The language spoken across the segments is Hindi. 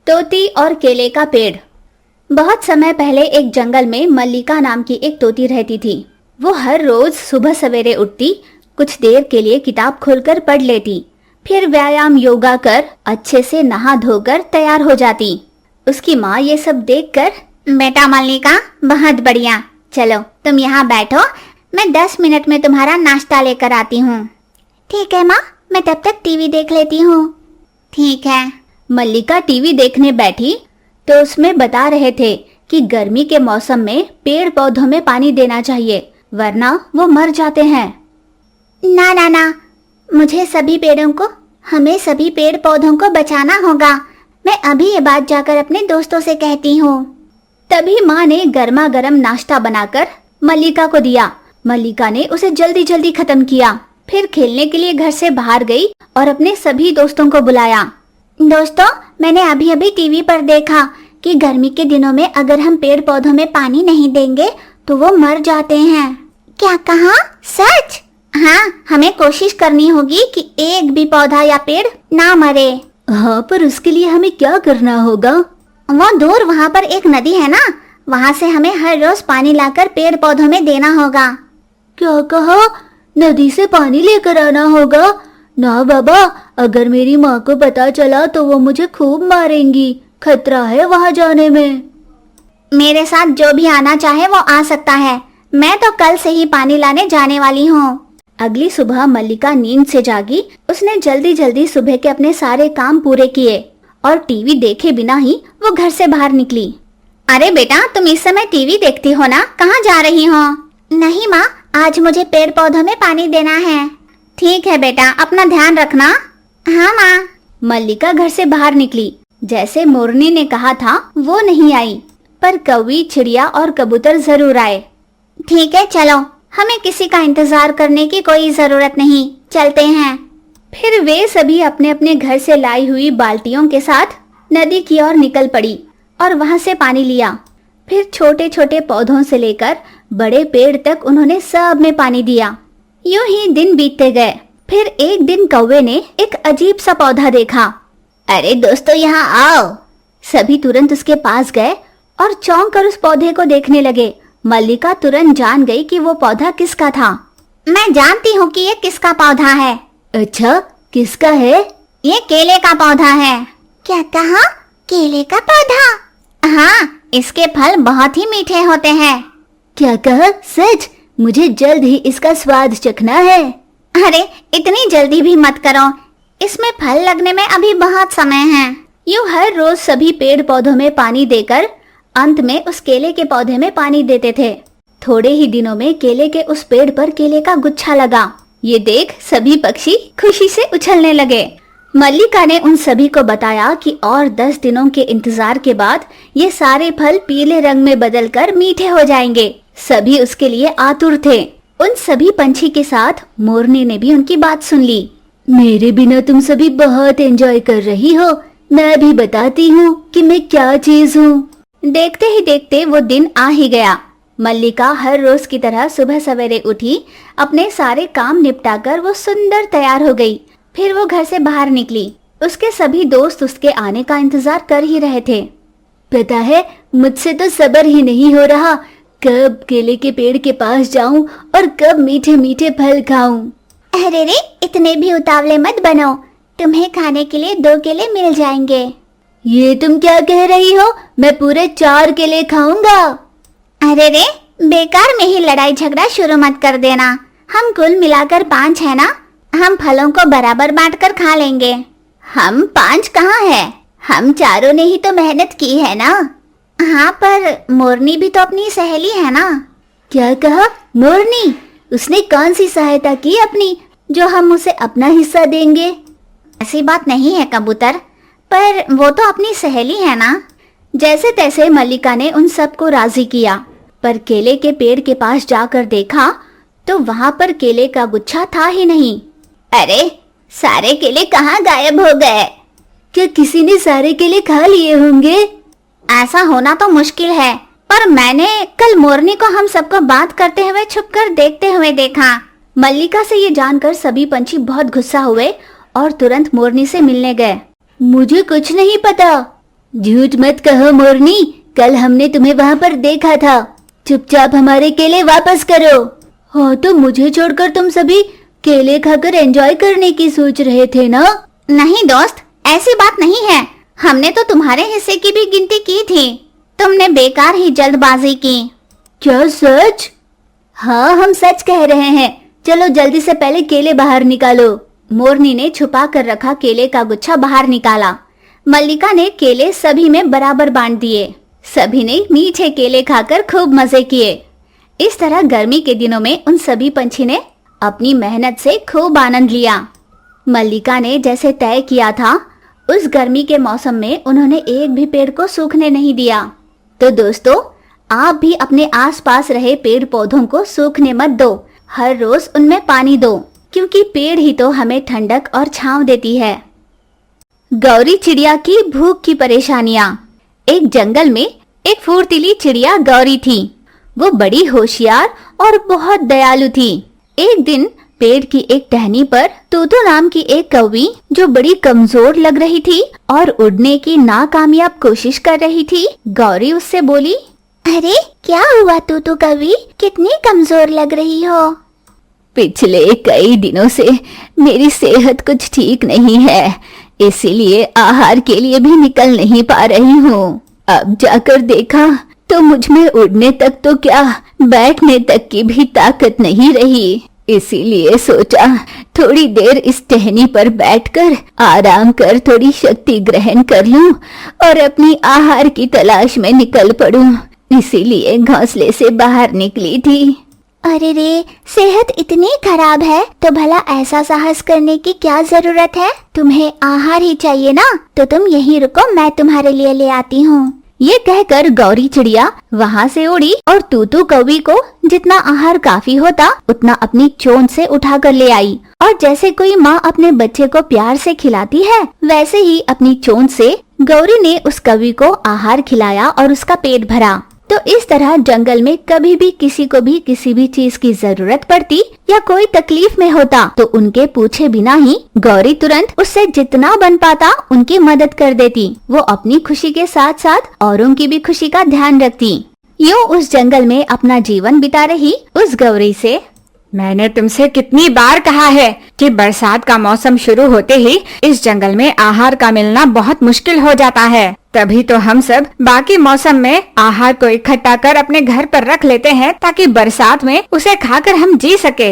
तोती और केले का पेड़। बहुत समय पहले एक जंगल में मल्लिका नाम की एक तोती रहती थी। वो हर रोज सुबह सवेरे उठती, कुछ देर के लिए किताब खोलकर पढ़ लेती, फिर व्यायाम योगा कर अच्छे से नहा धोकर तैयार हो जाती। उसकी माँ ये सब देखकर, बेटा मल्लिका बहुत बढ़िया, चलो तुम यहाँ बैठो, मैं 10 मिनट में तुम्हारा नाश्ता लेकर आती हूँ। ठीक है माँ, मैं तब तक टीवी देख लेती हूँ। ठीक है। मल्लिका टीवी देखने बैठी तो उसमें बता रहे थे कि गर्मी के मौसम में पेड़ पौधों में पानी देना चाहिए, वरना वो मर जाते हैं। ना ना ना, मुझे हमें सभी पेड़ पौधों को बचाना होगा। मैं अभी ये बात जाकर अपने दोस्तों से कहती हूँ। तभी माँ ने गर्मा गर्म नाश्ता बनाकर मल्लिका को दिया। मल्लिका ने उसे जल्दी जल्दी खत्म किया, फिर खेलने के लिए घर से बाहर गई और अपने सभी दोस्तों को बुलाया। दोस्तों, मैंने अभी अभी टीवी पर देखा कि गर्मी के दिनों में अगर हम पेड़ पौधों में पानी नहीं देंगे तो वो मर जाते हैं। क्या कहा? सच? हाँ, हमें कोशिश करनी होगी कि एक भी पौधा या पेड़ ना मरे। हाँ, पर उसके लिए हमें क्या करना होगा? वो दूर वहाँ पर एक नदी है ना, वहाँ से हमें हर रोज पानी लाकर पेड़ पौधों में देना होगा। क्या कहा? नदी से पानी लेकर आना होगा? ना बाबा, अगर मेरी माँ को पता चला तो वो मुझे खूब मारेंगी, खतरा है वहाँ जाने में। मेरे साथ जो भी आना चाहे वो आ सकता है, मैं तो कल से ही पानी लाने जाने वाली हूँ। अगली सुबह मल्लिका नींद से जागी। उसने जल्दी जल्दी सुबह के अपने सारे काम पूरे किए और टीवी देखे बिना ही वो घर से बाहर निकली। अरे बेटा, तुम इस समय टीवी देखती हो ना, कहाँ जा रही हो? नहीं माँ, आज मुझे पेड़ पौधों में पानी देना है। ठीक है बेटा, अपना ध्यान रखना। हाँ माँ। मल्लिका घर से बाहर निकली। जैसे मोरनी ने कहा था वो नहीं आई, पर कौवी, चिड़िया और कबूतर जरूर आए। ठीक है, चलो, हमें किसी का इंतजार करने की कोई जरूरत नहीं, चलते हैं। फिर वे सभी अपने अपने घर से लाई हुई बाल्टियों के साथ नदी की ओर निकल पड़ी और वहां से पानी लिया। फिर छोटे छोटे पौधों से लेकर बड़े पेड़ तक उन्होंने सब में पानी दिया। यूं ही दिन बीतते गए। फिर एक दिन कौवे ने एक अजीब सा पौधा देखा। अरे दोस्तों, यहाँ आओ। सभी तुरंत उसके पास गए और चौंक कर उस पौधे को देखने लगे। मल्लिका तुरंत जान गई कि वो पौधा किसका था। मैं जानती हूँ कि ये किसका पौधा है। अच्छा, किसका है? ये केले का पौधा है। क्या कहा? केले का पौधा? हाँ, इसके फल बहुत ही मीठे होते हैं। क्या कहा? सच? मुझे जल्द ही इसका स्वाद चखना है। अरे इतनी जल्दी भी मत करो, इसमें फल लगने में अभी बहुत समय है। यूं हर रोज सभी पेड़ पौधों में पानी देकर अंत में उस केले के पौधे में पानी देते थे। थोड़े ही दिनों में केले के उस पेड़ पर केले का गुच्छा लगा। ये देख सभी पक्षी खुशी से उछलने लगे। मल्लिका ने उन सभी को बताया कि और 10 दिनों के इंतजार के बाद ये सारे फल पीले रंग में बदलकर मीठे हो जाएंगे। सभी उसके लिए आतुर थे। उन सभी पंछी के साथ मोरनी ने भी उनकी बात सुन ली। मेरे बिना तुम सभी बहुत एंजॉय कर रही हो, मैं भी बताती हूँ कि मैं क्या चीज हूँ। देखते ही देखते वो दिन आ ही गया। मल्लिका हर रोज की तरह सुबह सवेरे उठी, अपने सारे काम निपटाकर वो सुंदर तैयार हो गई। फिर वो घर से बाहर निकली। उसके सभी दोस्त उसके आने का इंतजार कर ही रहे थे। पता है, मुझसे तो सब्र ही नहीं हो रहा, कब केले के पेड़ के पास जाऊं और कब मीठे मीठे फल खाऊं। अरे रे, इतने भी उतावले मत बनो, तुम्हें खाने के लिए 2 केले मिल जाएंगे। ये तुम क्या कह रही हो? मैं पूरे 4 केले खाऊंगा। अरे रे, बेकार में ही लड़ाई झगड़ा शुरू मत कर देना। हम कुल मिलाकर 5 है ना, हम फलों को बराबर बांटकर खा लेंगे। हम 5 कहाँ है, हम चारों ने ही तो मेहनत की है ना। हाँ, पर मोरनी भी तो अपनी सहेली है ना। क्या कहा? मोरनी? उसने कौन सी सहायता की अपनी, जो हम उसे अपना हिस्सा देंगे? ऐसी बात नहीं है कबूतर, पर वो तो अपनी सहेली है ना। जैसे तैसे मल्लिका ने उन सबको राजी किया, पर केले के पेड़ के पास जाकर देखा तो वहाँ पर केले का गुच्छा था ही नहीं। अरे, सारे केले कहाँ गायब हो गए? क्या किसी ने सारे केले खा लिए होंगे? ऐसा होना तो मुश्किल है, पर मैंने कल मोरनी को हम सबको बात करते हुए छुपकर देखते हुए देखा। मल्लिका से ये जानकर सभी पंछी बहुत गुस्सा हुए और तुरंत मोरनी से मिलने गए। मुझे कुछ नहीं पता। झूठ मत कहो मोरनी, कल हमने तुम्हें वहाँ पर देखा था। चुपचाप हमारे केले वापस करो। हाँ तो मुझे छोड़कर तुम सभी केले खाकर एंजॉय करने की सोच रहे थे ना? नहीं दोस्त, ऐसी बात नहीं है। हमने तो तुम्हारे हिस्से की भी गिनती की थी। तुमने बेकार ही जल्दबाजी की। क्या सच? हाँ हम सच कह रहे हैं। चलो जल्दी से पहले केले बाहर निकालो। मोरनी ने छुपा कर रखा केले का गुच्छा बाहर निकाला। मल्लिका ने केले सभी में बराबर बांट दिए। सभी ने मीठे केले खाकर खूब मजे किए। इस तरह गर्मी के दिनों में उन सभी पंछी ने अपनी मेहनत से खूब आनंद लिया। मल्लिका ने जैसे तय किया था, उस गर्मी के मौसम में उन्होंने एक भी पेड़ को सूखने नहीं दिया। तो दोस्तों, आप भी अपने आसपास रहे पेड़ पौधों को सूखने मत दो। हर रोज उनमें पानी दो, क्योंकि पेड़ ही तो हमें ठंडक और छांव देती है। गौरी चिड़िया की भूख की परेशानियां। एक जंगल में एक फुर्तीली चिड़िया गौरी थी। वो बड़ी होशियार और बहुत दयालु थी। एक दिन पेड़ की एक टहनी पर तूतू नाम की एक कौवी, जो बड़ी कमजोर लग रही थी और उड़ने की नाकामयाब कोशिश कर रही थी, गौरी उससे बोली, अरे क्या हुआ तूतू कौवी, कितनी कमजोर लग रही हो? पिछले कई दिनों से मेरी सेहत कुछ ठीक नहीं है, इसीलिए आहार के लिए भी निकल नहीं पा रही हूँ। अब जाकर देखा तो मुझ में उड़ने तक तो क्या, बैठने तक की भी ताकत नहीं रही। इसीलिए सोचा थोड़ी देर इस टहनी पर बैठकर आराम कर थोड़ी शक्ति ग्रहण कर लूं और अपनी आहार की तलाश में निकल पड़ूं। इसीलिए घोंसले से बाहर निकली थी। अरे रे, सेहत इतनी खराब है तो भला ऐसा साहस करने की क्या जरूरत है? तुम्हें आहार ही चाहिए ना, तो तुम यहीं रुको, मैं तुम्हारे लिए ले आती हूँ। ये कहकर गौरी चिड़िया वहाँ से उड़ी और तूतू कौवी को जितना आहार काफी होता उतना अपनी चोंच से उठा कर ले आई। और जैसे कोई माँ अपने बच्चे को प्यार से खिलाती है, वैसे ही अपनी चोंच से गौरी ने उस कौवी को आहार खिलाया और उसका पेट भरा। तो इस तरह जंगल में कभी भी किसी को भी किसी भी चीज की जरूरत पड़ती या कोई तकलीफ में होता तो उनके पूछे बिना ही गौरी तुरंत उससे जितना बन पाता उनकी मदद कर देती। वो अपनी खुशी के साथ साथ औरों की भी खुशी का ध्यान रखती। यूं उस जंगल में अपना जीवन बिता रही उस गौरी से, मैंने तुमसे कितनी बार कहा है कि बरसात का मौसम शुरू होते ही इस जंगल में आहार का मिलना बहुत मुश्किल हो जाता है। तभी तो हम सब बाकी मौसम में आहार को इकट्ठा कर अपने घर पर रख लेते हैं, ताकि बरसात में उसे खाकर हम जी सके।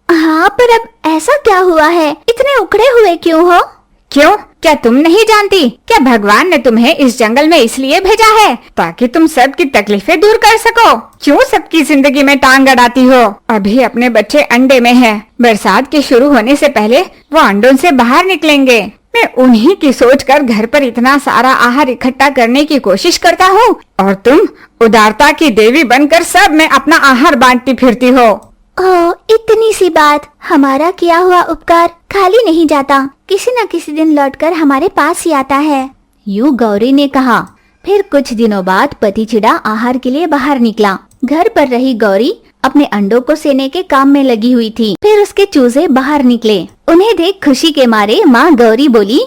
हाँ, पर अब ऐसा क्या हुआ है? इतने उखड़े हुए क्यों हो? क्यों, क्या तुम नहीं जानती? क्या भगवान ने तुम्हें इस जंगल में इसलिए भेजा है ताकि तुम सबकी तकलीफें दूर कर सको? क्यों सबकी जिंदगी में टांग अड़ाती हो? अभी अपने बच्चे अंडे में हैं। बरसात के शुरू होने से पहले वो अंडों से बाहर निकलेंगे। मैं उन्हीं की सोचकर घर पर इतना सारा आहार इकट्ठा करने की कोशिश करता हूँ और तुम उदारता की देवी बनकर सब में अपना आहार बांटती फिरती हो। ओह, इतनी सी बात। हमारा किया हुआ उपकार खाली नहीं जाता, किसी न किसी दिन लौटकर हमारे पास ही आता है। यूं गौरी ने कहा। फिर कुछ दिनों बाद पति चिड़ा आहार के लिए बाहर निकला। घर पर रही गौरी अपने अंडों को सेने के काम में लगी हुई थी। फिर उसके चूजे बाहर निकले। उन्हें देख खुशी के मारे माँ गौरी बोली,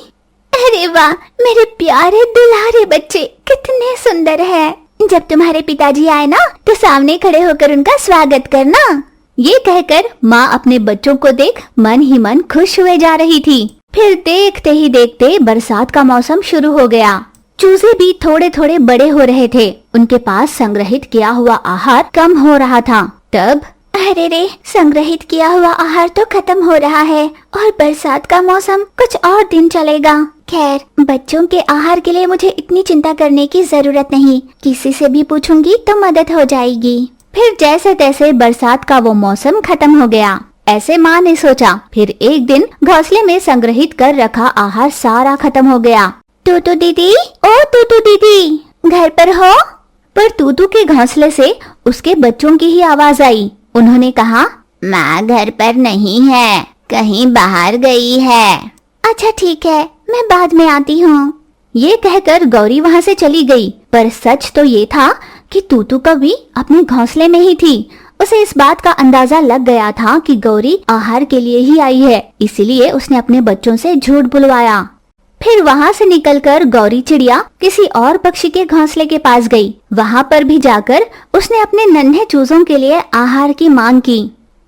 अरे वाह, मेरे प्यारे दुलारे बच्चे कितने सुंदर हैं। जब तुम्हारे पिताजी आए ना तो सामने खड़े होकर उनका स्वागत करना। ये कहकर माँ अपने बच्चों को देख मन ही मन खुश हुए जा रही थी। फिर देखते ही देखते बरसात का मौसम शुरू हो गया। चूजे भी थोड़े थोड़े बड़े हो रहे थे। उनके पास संग्रहित किया हुआ आहार कम हो रहा था। तब अरे रे, संग्रहित किया हुआ आहार तो खत्म हो रहा है और बरसात का मौसम कुछ और दिन चलेगा। खैर, बच्चों के आहार के लिए मुझे इतनी चिंता करने की जरूरत नहीं। किसी से भी पूछूंगी तो मदद हो जाएगी। फिर जैसे तैसे बरसात का वो मौसम खत्म हो गया, ऐसे माँ ने सोचा। फिर एक दिन घोंसले में संग्रहित कर रखा आहार सारा खत्म हो गया। तूतू दीदी, ओ तूतू दीदी, घर पर हो? पर तूतू के घोंसले से उसके बच्चों की ही आवाज आई। उन्होंने कहा, माँ घर पर नहीं है, कहीं बाहर गई है। अच्छा ठीक है, मैं बाद में आती हूँ। ये कहकर गौरी वहाँ से चली गई। पर सच तो ये था कि तूतू कभी अपने घोंसले में ही थी। उसे इस बात का अंदाजा लग गया था कि गौरी आहार के लिए ही आई है, इसीलिए उसने अपने बच्चों से झूठ बुलवाया। फिर वहाँ से निकलकर गौरी चिड़िया किसी और पक्षी के घोंसले के पास गई। वहाँ पर भी जाकर उसने अपने नन्हे चूजों के लिए आहार की मांग की,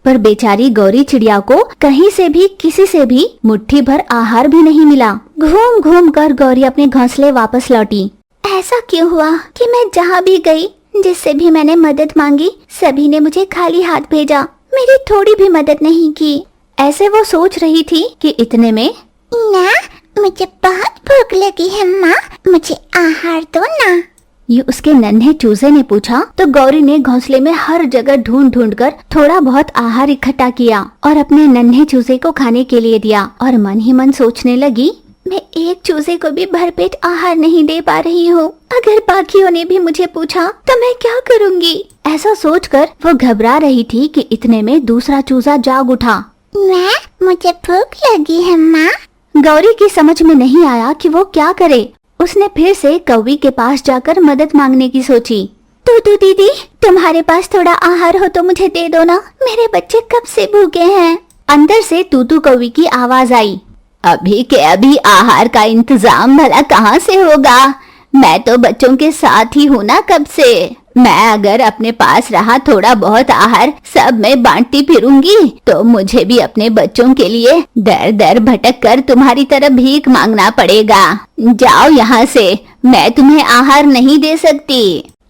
पर बेचारी गौरी चिड़िया को कहीं से भी किसी से भी मुट्ठी भर आहार भी नहीं मिला। घूम घूम कर गौरी अपने घोंसले वापस लौटी। ऐसा क्यों हुआ कि मैं जहाँ भी गई, जिससे भी मैंने मदद मांगी, सभी ने मुझे खाली हाथ भेजा, मेरी थोड़ी भी मदद नहीं की। ऐसे वो सोच रही थी कि इतने में ना, मुझे बहुत भूख लगी है माँ, मुझे आहार दो ना। ये उसके नन्हे चूजे ने पूछा तो गौरी ने घोंसले में हर जगह ढूंढ ढूंढ कर थोड़ा बहुत आहार इकट्ठा किया और अपने नन्हे चूजे को खाने के लिए दिया। और मन ही मन सोचने लगी, मैं एक चूजे को भी भरपेट आहार नहीं दे पा रही हूँ। अगर बाकियों ने भी मुझे पूछा तो मैं क्या करूँगी? ऐसा सोचकर वो घबरा रही थी कि इतने में दूसरा चूजा जाग उठा। मुझे भूख लगी है माँ। गौरी की समझ में नहीं आया कि वो क्या करे। उसने फिर से कौवी के पास जाकर मदद मांगने की सोची। तूतू दीदी, तुम्हारे पास थोड़ा आहार हो तो मुझे दे दो ना, मेरे बच्चे कब से भूखे हैं। अंदर से तूतू कौवी की आवाज आई। अभी के अभी आहार का इंतजाम भला कहाँ से होगा? मैं तो बच्चों के साथ ही हूँ ना कब से। मैं अगर अपने पास रहा थोड़ा बहुत आहार सब मैं बांटती फिरूंगी तो मुझे भी अपने बच्चों के लिए दर दर भटक कर तुम्हारी तरह भीख मांगना पड़ेगा। जाओ यहाँ से, मैं तुम्हें आहार नहीं दे सकती।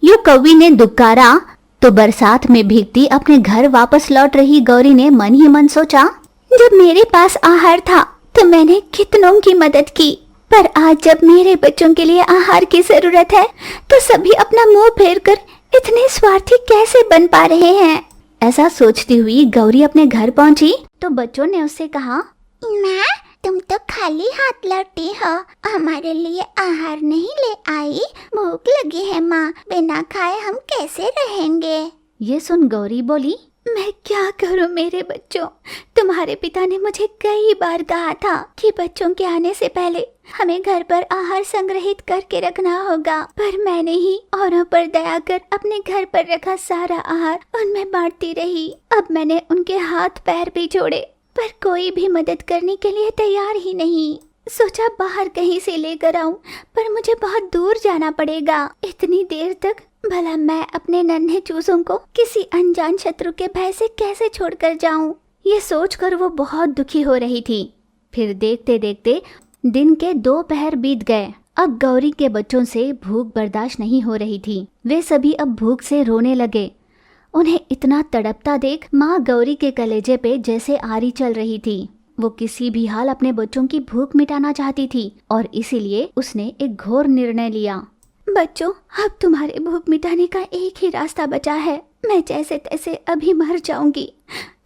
यूं कौवी ने दुक्कारा तो बरसात में भीगती अपने घर वापस लौट रही गौरी ने मन ही मन सोचा, जब मेरे पास आहार था तो मैंने कितनों की मदद की, पर आज जब मेरे बच्चों के लिए आहार की जरूरत है तो सभी अपना मुंह फेर कर इतने स्वार्थी कैसे बन पा रहे हैं। ऐसा सोचती हुई गौरी अपने घर पहुंची तो बच्चों ने उससे कहा, माँ, तुम तो खाली हाथ लौटी हो, हमारे लिए आहार नहीं ले आई। भूख लगी है माँ, बिना खाए हम कैसे रहेंगे। ये सुन गौरी बोली, मैं क्या करूं मेरे बच्चों, तुम्हारे पिता ने मुझे कई बार कहा था कि बच्चों के आने से पहले हमें घर पर आहार संग्रहित करके रखना होगा, पर मैंने ही औरों पर दया कर अपने घर पर रखा सारा आहार उनमें बांटती रही। अब मैंने उनके हाथ पैर भी जोड़े पर कोई भी मदद करने के लिए तैयार ही नहीं। सोचा बाहर कहीं से लेकर आऊं, पर मुझे बहुत दूर जाना पड़ेगा। इतनी देर तक भला मैं अपने नन्हे चूजों को किसी अनजान शत्रु के भय से कैसे छोड़कर जाऊं। ये सोचकर वो बहुत दुखी हो रही थी। फिर देखते देखते दिन के 2 पहर बीत गए। अब गौरी के बच्चों से भूख बर्दाश्त नहीं हो रही थी। वे सभी अब भूख से रोने लगे। उन्हें इतना तड़पता देख माँ गौरी के कलेजे पे जैसे आरी चल रही थी। वो किसी भी हाल अपने बच्चों की भूख मिटाना चाहती थी और इसीलिए उसने एक घोर निर्णय लिया। बच्चों, अब तुम्हारे भूख मिटाने का एक ही रास्ता बचा है। मैं जैसे तैसे अभी मर जाऊंगी,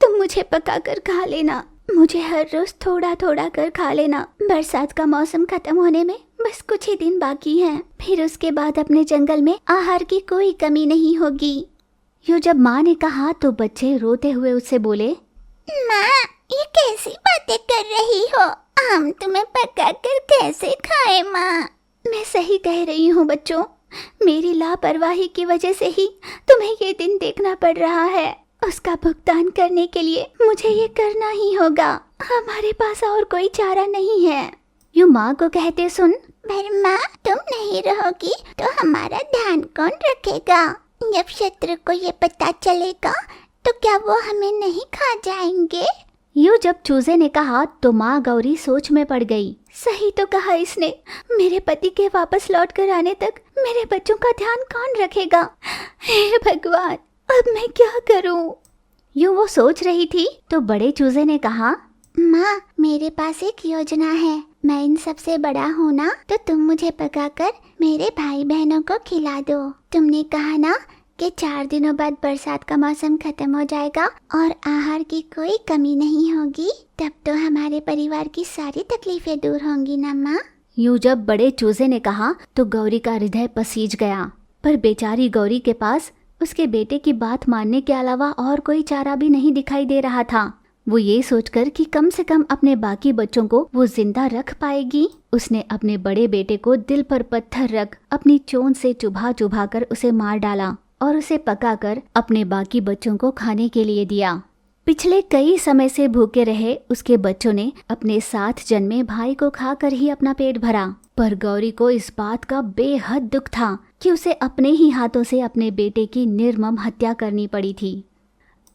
तुम मुझे पका कर खा लेना। मुझे हर रोज थोड़ा थोड़ा कर खा लेना। बरसात का मौसम खत्म होने में बस कुछ ही दिन बाकी हैं। फिर उसके बाद अपने जंगल में आहार की कोई कमी नहीं होगी। यूं जब माँ ने कहा तो बच्चे रोते हुए उससे बोले, माँ, ये कैसी बातें कर रही हो? हम तुम्हें पका कर कैसे खाए माँ? मैं सही कह रही हूँ बच्चों, मेरी लापरवाही की वजह से ही तुम्हें ये दिन देखना पड़ रहा है। उसका भुगतान करने के लिए मुझे ये करना ही होगा। हमारे पास और कोई चारा नहीं है। यूं माँ को कहते सुन, पर माँ, तुम नहीं रहोगी तो हमारा ध्यान कौन रखेगा? जब शत्रु को ये पता चलेगा तो क्या वो हमें नहीं खा जाएंगे? यूं जब चूजे ने कहा तो माँ गौरी सोच में पड़ गई। सही तो कहा इसने। मेरे पति के वापस लौट कर आने तक मेरे बच्चों का ध्यान कौन रखेगा? हे भगवान, अब मैं क्या करूं? यूं वो सोच रही थी तो बड़े चूजे ने कहा, माँ, मेरे पास एक योजना है। मैं इन सबसे बड़ा हूँ ना, तो तुम मुझे पकाकर मेरे भाई बहनों को खिला दो। तुमने कहा ना कि 4 दिनों बाद बरसात का मौसम खत्म हो जाएगा और आहार की कोई कमी नहीं होगी, तब तो हमारे परिवार की सारी तकलीफें दूर होंगी ना माँ? यूं जब बड़े चूजे ने कहा तो गौरी का हृदय पसीज गया। पर बेचारी गौरी के पास उसके बेटे की बात मानने के अलावा और कोई चारा भी नहीं दिखाई दे रहा था। वो ये सोचकर कि कम से कम अपने बाकी बच्चों को वो जिंदा रख पाएगी, उसने अपने बड़े बेटे को दिल पर पत्थर रख अपनी चोंच से चुभा चुभा कर उसे मार डाला और उसे पकाकर अपने बाकी बच्चों को खाने के लिए दिया। पिछले कई समय से भूखे रहे उसके बच्चों ने अपने साथ जन्मे भाई को खाकर ही अपना पेट भरा, पर गौरी को इस बात का बेहद दुख था कि उसे अपने ही हाथों से अपने बेटे की निर्मम हत्या करनी पड़ी थी।